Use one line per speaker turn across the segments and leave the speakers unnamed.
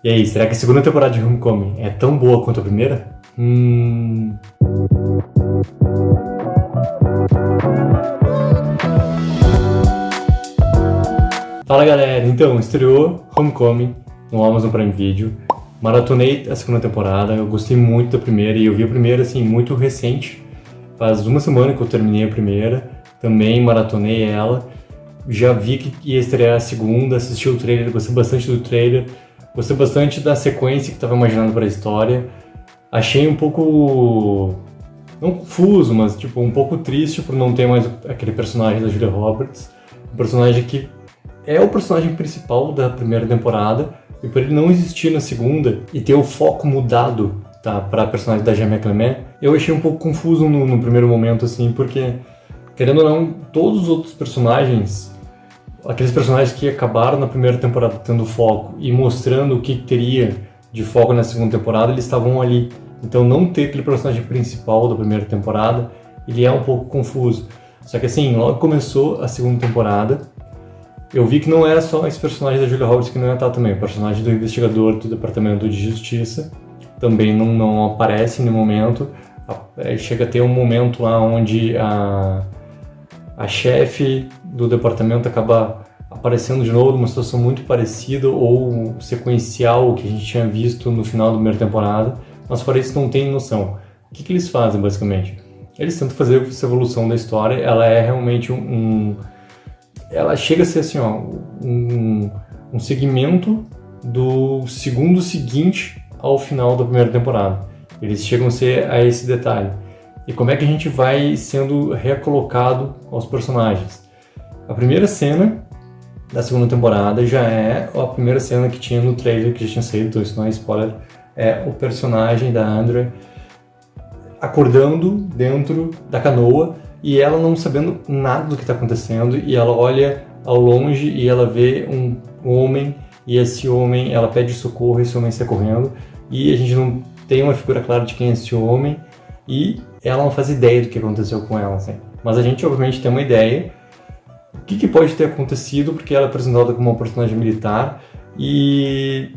E aí, será que a segunda temporada de Homecoming é tão boa quanto a primeira? Fala galera, então, estreou Homecoming no Amazon Prime Video. Maratonei a segunda temporada, eu gostei muito da primeira e eu vi a primeira assim, muito recente. Faz uma semana que eu terminei a primeira, também maratonei ela. Já vi que ia estrear a segunda, assisti o trailer, gostei bastante do trailer. Gostei bastante da sequência que estava imaginando para a história. Achei um pouco, não confuso, mas tipo um pouco triste por não ter mais aquele personagem da Julia Roberts, um personagem que é o personagem principal da primeira temporada, e por ele não existir na segunda e ter o foco mudado, tá, para a personagem da Jaime Clement, eu achei um pouco confuso no primeiro momento, assim, porque querendo ou não, todos os outros personagens, aqueles personagens que acabaram na primeira temporada tendo foco e mostrando o que teria de foco na segunda temporada, eles estavam ali. Então não ter aquele personagem principal da primeira temporada, ele é um pouco confuso. Só que assim, logo que começou a segunda temporada, eu vi que não era só esse personagem da Julia Roberts que não ia estar também. O personagem do investigador do Departamento de Justiça também não aparece em nenhum momento. Chega a ter um momento lá onde a chefe do departamento acaba aparecendo de novo numa situação muito parecida ou sequencial que a gente tinha visto no final da primeira temporada, mas fora isso não tem noção. O que eles fazem basicamente? Eles tentam fazer essa evolução da história, ela é realmente ela chega a ser assim, ó, um segmento do segundo seguinte ao final da primeira temporada. Eles chegam a ser a esse detalhe. E como é que a gente vai sendo recolocado aos personagens? A primeira cena da segunda temporada já é a primeira cena que tinha no trailer que já tinha saído, então isso não é spoiler, é o personagem da Andrea acordando dentro da canoa e ela não sabendo nada do que está acontecendo e ela olha ao longe e ela vê um homem e esse homem, ela pede socorro e esse homem sai correndo e a gente não tem uma figura clara de quem é esse homem e ela não faz ideia do que aconteceu com ela, assim. Mas a gente obviamente tem uma ideia do que pode ter acontecido porque ela é apresentada como uma personagem militar e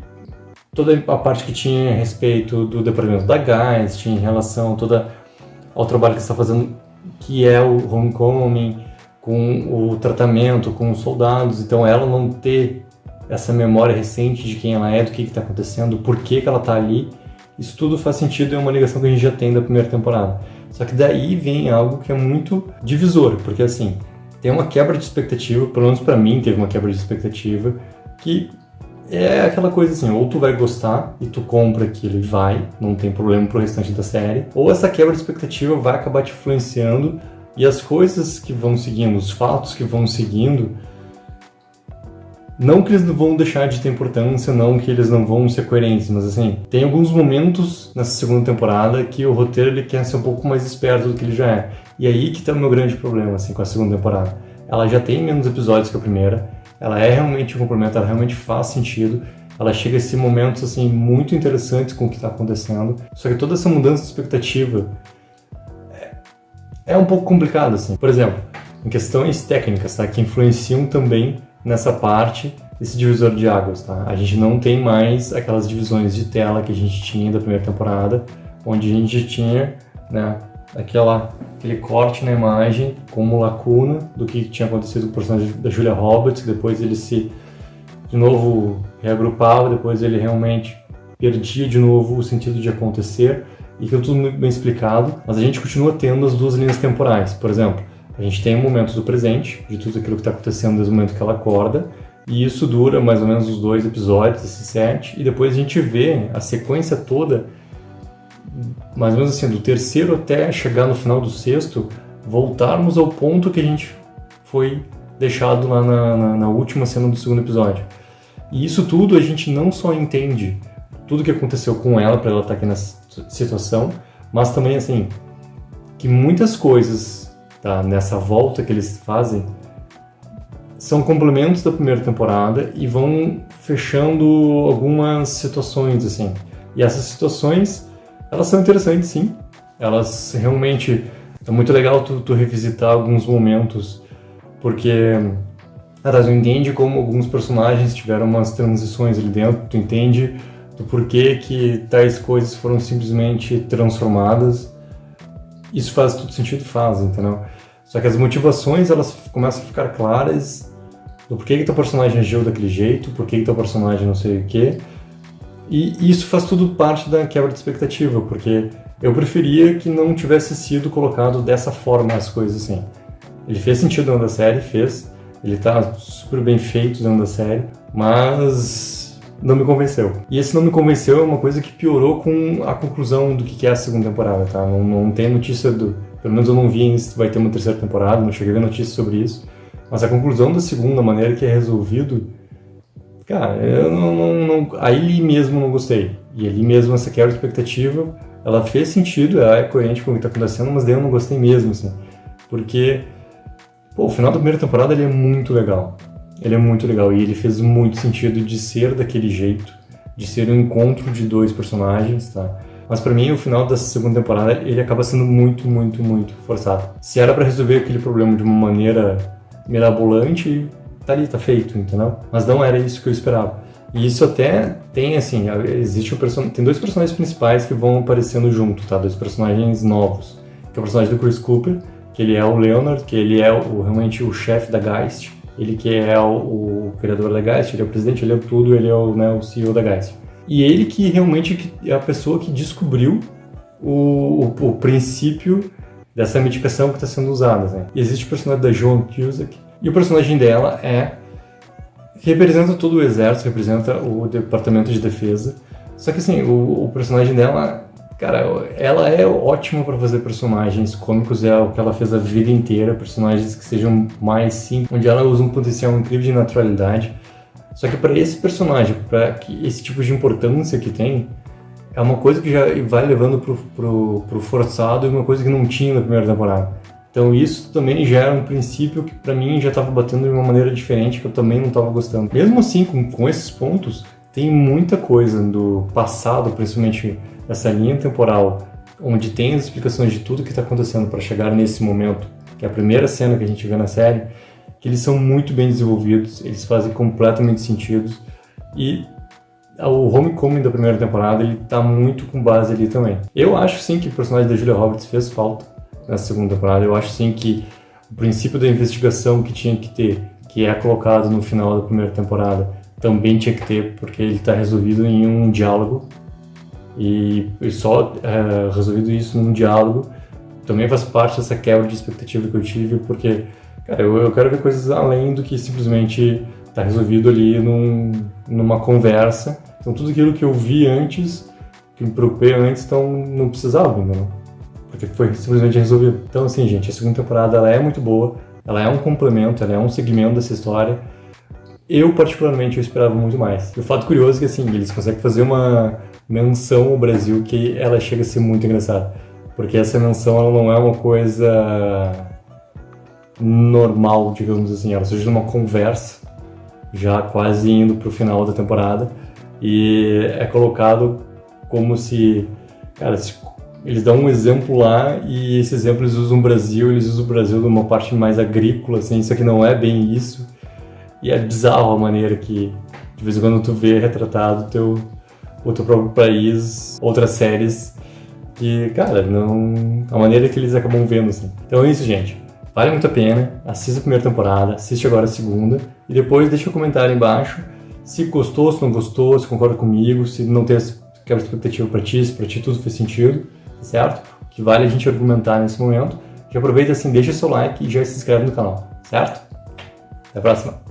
toda a parte que tinha a respeito do departamento da Gás, tinha em relação toda ao trabalho que está fazendo, que é o Homecoming, com o tratamento, com os soldados, então ela não ter essa memória recente de quem ela é, do que está acontecendo, por que ela está ali, isso tudo faz sentido, é uma ligação que a gente já tem da primeira temporada. Só que daí vem algo que é muito divisor, porque assim, tem uma quebra de expectativa, pelo menos pra mim teve uma quebra de expectativa, que é aquela coisa assim, ou tu vai gostar e tu compra aquilo e vai, não tem problema pro restante da série, ou essa quebra de expectativa vai acabar te influenciando e as coisas que vão seguindo, os fatos que vão seguindo, não que eles não vão deixar de ter importância, não que eles não vão ser coerentes, mas assim, tem alguns momentos nessa segunda temporada que o roteiro ele quer ser um pouco mais esperto do que ele já é. E aí que tá o meu grande problema assim, com a segunda temporada. Ela já tem menos episódios que a primeira, ela é realmente um complemento, ela realmente faz sentido, ela chega a esses momentos assim, muito interessantes com o que está acontecendo, só que toda essa mudança de expectativa é um pouco complicado assim. Por exemplo, em questões técnicas, tá, que influenciam também nessa parte desse divisor de águas, tá? A gente não tem mais aquelas divisões de tela que a gente tinha da primeira temporada, onde a gente tinha, né, aquele corte na imagem como lacuna do que tinha acontecido com o personagem da Julia Roberts, que depois ele se, de novo, reagrupava, depois ele realmente perdia de novo o sentido de acontecer, e aquilo tudo muito bem explicado, mas a gente continua tendo as duas linhas temporais. Por exemplo, a gente tem momentos do presente, de tudo aquilo que está acontecendo desde o momento que ela acorda, e isso dura mais ou menos os 2 episódios, esses 7, e depois a gente vê a sequência toda, mais ou menos assim, do terceiro até chegar no final do sexto, voltarmos ao ponto que a gente foi deixado lá na última cena do segundo episódio. E isso tudo a gente não só entende tudo o que aconteceu com ela, para ela estar aqui nessa situação, mas também assim, que muitas coisas, tá, nessa volta que eles fazem são complementos da primeira temporada e vão fechando algumas situações, assim. E essas situações, elas são interessantes, sim. Elas realmente... É muito legal tu revisitar alguns momentos, porque tu entende como alguns personagens tiveram umas transições ali dentro, tu entende do porquê que tais coisas foram simplesmente transformadas. Isso faz todo sentido, faz, entendeu? Só que as motivações, elas começam a ficar claras do porquê que teu personagem agiu daquele jeito, porquê que teu personagem não sei o quê. E isso faz tudo parte da quebra de expectativa, porque eu preferia que não tivesse sido colocado dessa forma as coisas assim. Ele fez sentido dentro da série, fez. Ele tá super bem feito dentro da série, mas não me convenceu. E esse não me convenceu é uma coisa que piorou com a conclusão do que é a segunda temporada, tá? Não tem notícia do... Pelo menos eu não vi se vai ter uma terceira temporada, não cheguei a ver notícia sobre isso. Mas a conclusão da segunda, a maneira que é resolvido... Cara, eu aí mesmo não gostei. E ali mesmo essa quebra de expectativa, ela fez sentido, ela é coerente com o que tá acontecendo, mas daí eu não gostei mesmo, assim. Porque, pô, o final da primeira temporada ele é muito legal. Ele é muito legal e ele fez muito sentido de ser daquele jeito, de ser um encontro de dois personagens, tá? Mas pra mim, o final da segunda temporada, ele acaba sendo muito, muito, muito forçado. Se era pra resolver aquele problema de uma maneira mirabolante, tá ali, tá feito, entendeu? Mas não era isso que eu esperava. E isso até tem, assim, tem dois personagens principais que vão aparecendo junto, tá? Dois personagens novos. Que é o personagem do Chris Cooper, que ele é o Leonard, que ele é realmente o chefe da Geist. Ele que é o criador da Geist, ele é o presidente, ele é tudo, ele é o CEO da Geist. E ele que realmente é a pessoa que descobriu o princípio dessa medicação que está sendo usada, né? E existe o personagem da Joan Cusack, e o personagem dela representa todo o exército, representa o Departamento de Defesa. Só que assim, o personagem dela, cara, ela é ótima para fazer personagens cômicos, é o que ela fez a vida inteira, personagens que sejam mais simples, onde ela usa um potencial incrível de naturalidade. Só que para esse personagem, para esse tipo de importância que tem, é uma coisa que já vai levando pro forçado e uma coisa que não tinha na primeira temporada. Então isso também já era um princípio que para mim já estava batendo de uma maneira diferente, que eu também não estava gostando. Mesmo assim, com esses pontos, tem muita coisa do passado, principalmente essa linha temporal, onde tem as explicações de tudo que está acontecendo para chegar nesse momento, que é a primeira cena que a gente vê na série, que eles são muito bem desenvolvidos, eles fazem completamente sentido, e o Homecoming da primeira temporada, ele tá muito com base ali também. Eu acho sim que o personagem da Julia Roberts fez falta na segunda temporada, eu acho sim que o princípio da investigação que tinha que ter, que é colocado no final da primeira temporada, também tinha que ter, porque ele tá resolvido em um diálogo, e só resolvido isso num diálogo também faz parte dessa quebra de expectativa que eu tive, porque, cara, eu quero ver coisas além do que simplesmente tá resolvido ali numa conversa. Então tudo aquilo que eu vi antes, que me preocupei antes, então não precisava ainda, não. Porque foi simplesmente resolvido. Então assim, gente, a segunda temporada ela é muito boa, ela é um complemento, ela é um segmento dessa história. Eu, particularmente, eu esperava muito mais. E o fato curioso é que, assim, eles conseguem fazer uma menção ao Brasil que ela chega a ser muito engraçada. Porque essa menção, ela não é uma coisa normal, digamos assim. Ela surge numa conversa, já quase indo pro final da temporada. E é colocado como se... Cara, eles dão um exemplo lá e esse exemplo eles usam o Brasil de uma parte mais agrícola, assim. Isso aqui não é bem isso. E é bizarro a maneira que, de vez em quando, tu vê retratado o teu próprio país, outras séries, que, cara, não... a maneira que eles acabam vendo, assim. Então é isso, gente. Vale muito a pena. Assista a primeira temporada, assiste agora a segunda, e depois deixa um comentário aí embaixo se gostou, se não gostou, se concorda comigo, se não tem quebra de expectativa pra ti, se pra ti tudo fez sentido, certo? Que vale a gente argumentar nesse momento. Já aproveita assim, deixa seu like e já se inscreve no canal, certo? Até a próxima!